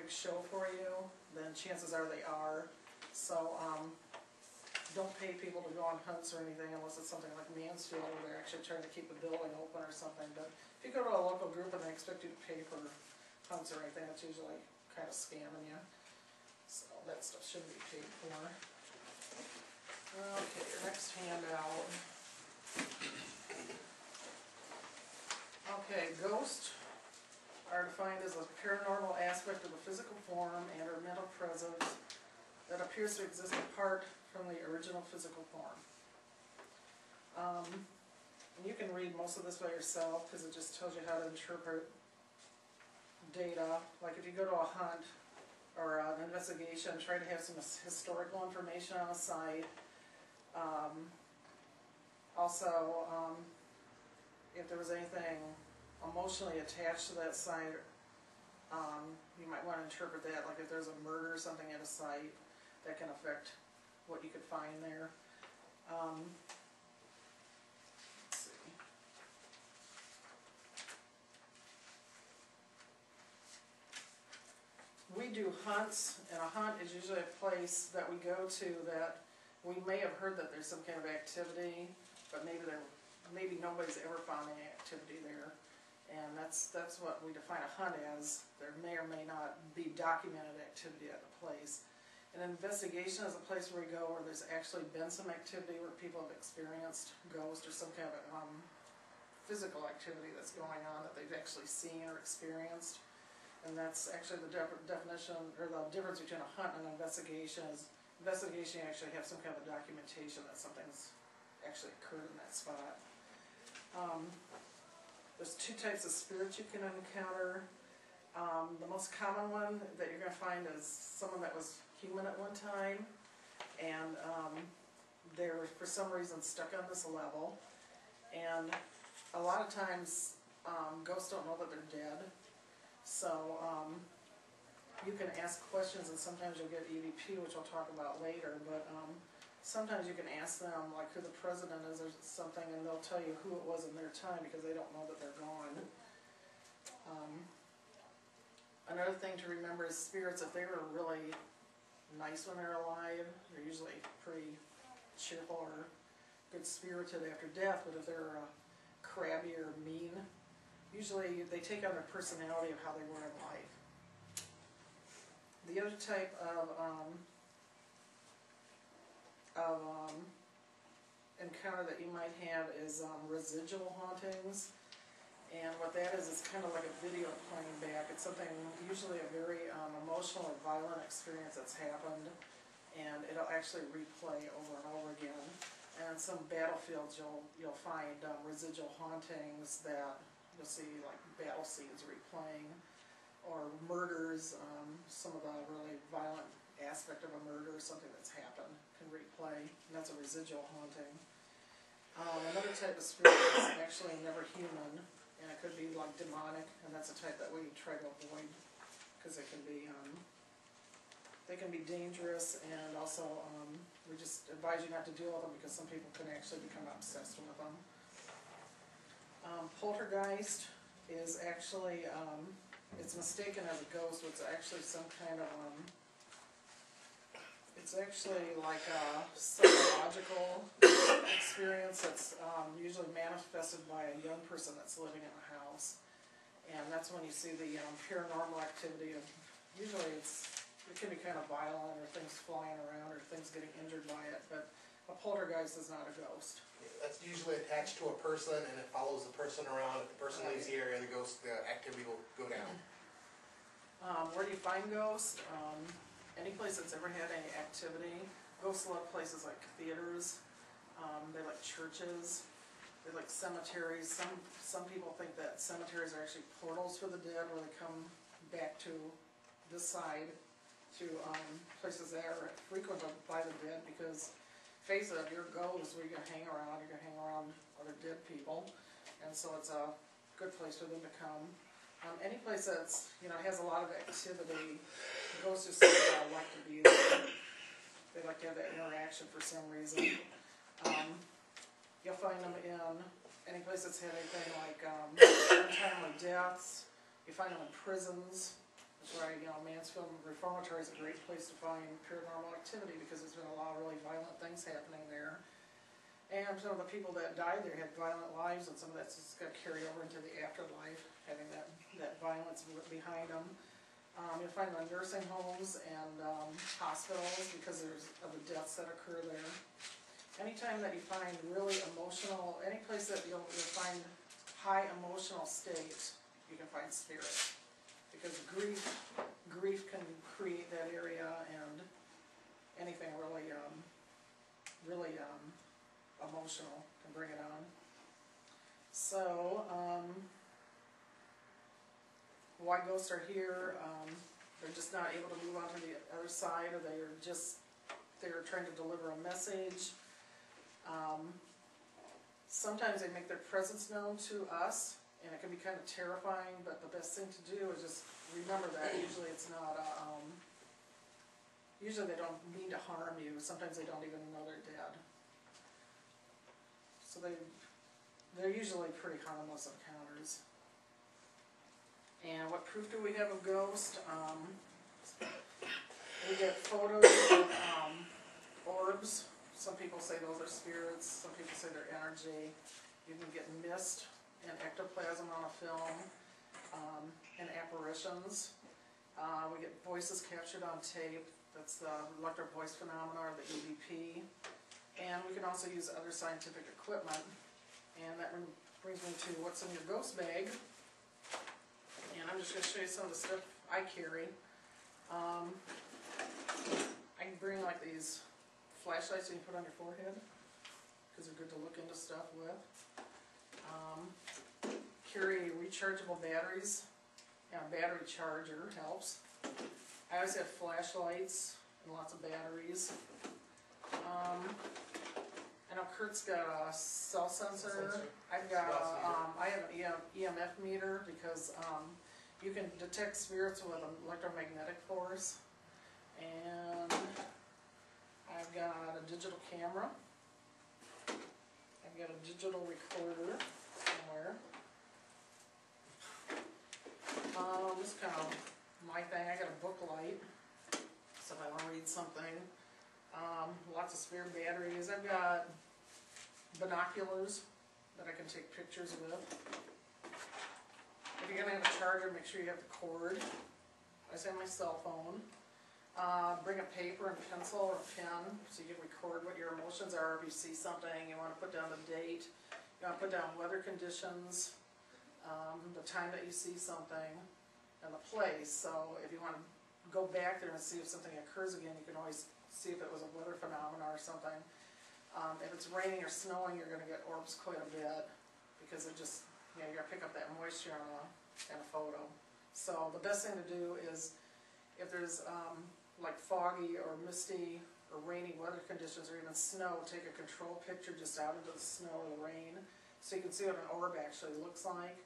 big show for you, then chances are they are. So don't pay people to go on hunts or anything unless it's something like Mansfield where they're actually trying to keep a building open or something. But if you go to a local group and they expect you to pay for hunts or anything, it's usually kind of scamming you. So that stuff shouldn't be paid for. Okay, your next handout. Okay, ghosts are defined as a paranormal aspect of the physical form and or mental presence that appears to exist apart from the original physical form. And you can read most of this by yourself because it just tells you how to interpret data. Like if you go to a hunt or an investigation, try to have some historical information on the site. Also, if there was anything emotionally attached to that site, you might want to interpret that, like if there's a murder or something at a site, that can affect what you could find there. Let's see. We do hunts, and a hunt is usually a place that we go to that we may have heard that there's some kind of activity, but maybe nobody's ever found any activity there. And that's what we define a hunt as. There may or may not be documented activity at the place. An investigation is a place where we go where there's actually been some activity, where people have experienced ghosts or some kind of physical activity that's going on that they've actually seen or experienced. And that's actually the definition, or the difference between a hunt and an investigation is investigation, you actually have some kind of documentation that something's actually occurred in that spot. There's two types of spirits you can encounter. The most common one that you're going to find is someone that was human at one time, and they're for some reason stuck on this level. And a lot of times ghosts don't know that they're dead, so you can ask questions, and sometimes you'll get EVP, which I'll talk about later, but sometimes you can ask them like who the president is or something, and they'll tell you who it was in their time because they don't know that they're gone. Another thing to remember is spirits, if they were really nice when they're alive, they're usually pretty cheerful or good-spirited after death, but if they're crabby or mean, usually they take on their personality of how they were in life. The other type of encounter that you might have is residual hauntings. And what that is, it's kind of like a video playing back. It's something, usually a very emotional or violent experience that's happened, and it'll actually replay over and over again. And in some battlefields, you'll find residual hauntings that you'll see, like battle scenes replaying, or murders. Some of the really violent aspect of a murder, something that's happened, can replay, and that's a residual haunting. Another type of spirit is actually never human. And it could be like demonic, and that's a type that we try to avoid because they can be dangerous, and also we just advise you not to deal with them because some people can actually become obsessed with them. Poltergeist is actually it's mistaken as a ghost, but it's actually some kind of it's actually like a psychological experience that's usually manifested by a young person that's living in a house. And that's when you see the paranormal activity of, usually it can be kind of violent, or things flying around, or things getting injured by it, but a poltergeist is not a ghost. That's usually attached to a person, and it follows the person around. If the person leaves the area, the activity will go down. Where do you find ghosts? Any place that's ever had any activity. Ghosts love places like theaters. They like churches. They like cemeteries. Some people think that cemeteries are actually portals for the dead, where they come back to this side, to places that are frequented by the dead, because face it, if you're a ghost, where you're going to hang around, you're going to hang around other dead people, and so it's a good place for them to come. Any place that's, has a lot of activity, ghosts just like to be there. They like to have that interaction for some reason. You'll find them in any place that's had anything like untimely deaths. You find them in prisons, That's why, Mansfield Reformatory is a great place to find paranormal activity, because there's been a lot of really violent things happening there. And some of the people that died there had violent lives, and some of that's just got carried over into the afterlife, having that violence behind them. You'll find them in nursing homes and hospitals, because of the deaths that occur there. Anytime that you find really emotional, any place that you'll find high emotional state, you can find spirit. Because grief can create that area, and anything really emotional can bring it on. So, why ghosts are here, they're just not able to move on to the other side, or they're trying to deliver a message. Sometimes they make their presence known to us, and it can be kind of terrifying, but the best thing to do is just remember that usually it's not usually they don't mean to harm you. Sometimes they don't even know they're dead. So they're usually pretty harmless encounters. And what proof do we have of ghosts? We get photos of orbs. Some people say those are spirits, some people say they're energy. You can get mist and ectoplasm on a film, and apparitions. We get voices captured on tape. That's the electric voice phenomena, or the EVP. And we can also use other scientific equipment. And that brings me to what's in your ghost bag. And I'm just going to show you some of the stuff I carry. I can bring like these flashlights that you put on your forehead, because they're good to look into stuff with. Carry rechargeable batteries, and a battery charger helps. I always have flashlights and lots of batteries. I know Kurt's got a cell sensor. I've got I have an EMF meter, because you can detect spirits with an electromagnetic force. And I've got a digital camera. I've got a digital recorder somewhere. This is kind of my thing. I got a book light, so if I want to read something. Lots of spare batteries. I've got binoculars that I can take pictures with. If you're going to have a charger, make sure you have the cord. I just have my cell phone. Bring a paper and pencil or pen, so you can record what your emotions are. If you see something, you want to put down the date, you want to put down weather conditions, the time that you see something, and the place. So if you want to go back there and see if something occurs again, you can always see if it was a weather phenomena or something. If it's raining or snowing, you're going to get orbs quite a bit, because it just, you got to pick up that moisture in a photo. So the best thing to do is, if there's like foggy or misty or rainy weather conditions, or even snow, take a control picture just out into the snow or the rain, so you can see what an orb actually looks like.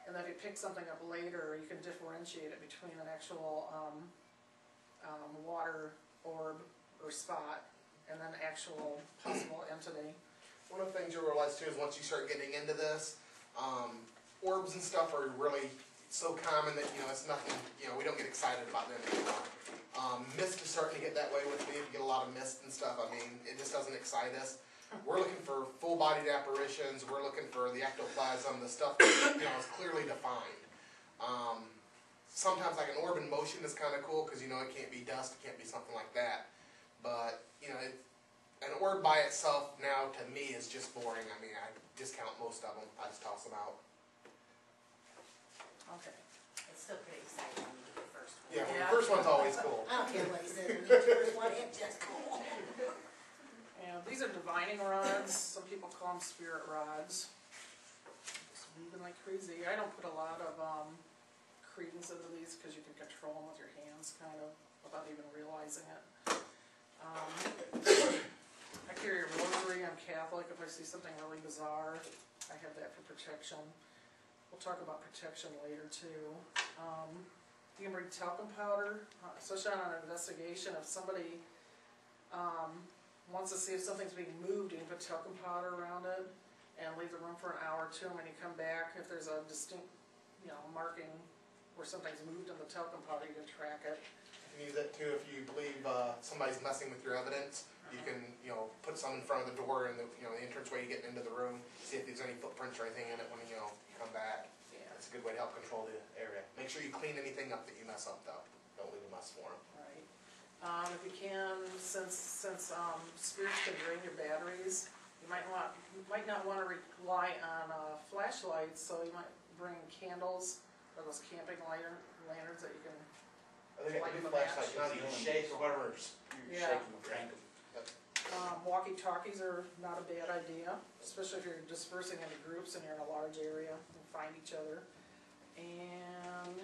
And then if you pick something up later, you can differentiate it between an actual water orb or spot, and then actual possible entity. One of the things you'll realize too is once you start getting into this, orbs and stuff are really so common that, it's nothing, we don't get excited about them anymore. Mist is starting to get that way with me. If you get a lot of mist and stuff, it just doesn't excite us. We're looking for full-bodied apparitions. We're looking for the ectoplasm, the stuff that, is clearly defined. Sometimes like an orb in motion is kind of cool, because it can't be dust, it can't be something like that. But, an orb by itself now to me is just boring. I discount most of them. I just toss them out. Okay. It's still pretty exciting when you get the first one. Yeah, the first one's always cool. I don't care what he says, when you get the first one, it's just cool. And these are divining rods. Some people call them spirit rods. Just moving like crazy. I don't put a lot of credence into these, because you can control them with your hands, kind of, without even realizing it. I carry a rosary. I'm Catholic. If I see something really bizarre, I have that for protection. We'll talk about protection later too. You can bring talcum powder, especially on an investigation. If somebody wants to see if something's being moved, you can put talcum powder around it and leave the room for an hour or two. And when you come back, if there's a distinct, marking or something's moved in the talcum powder, you can track it. You can use it too if you believe somebody's messing with your evidence. You can, put some in front of the door and the entranceway you get into the room, see if there's any footprints or anything in it when you come back. Yeah. That's a good way to help control the area. Make sure you clean anything up that you mess up though. Don't leave a mess for them. Right. If you can, since spirits can drain your batteries, you might not want to rely on flashlights, so you might bring candles or those camping lanterns that you can. I think I Light can do the match. flashlight, now that you shake or whatever. Yeah. Shaking the crank 'em. Walkie-talkies are not a bad idea, especially if you're dispersing into groups and you're in a large area and find each other. And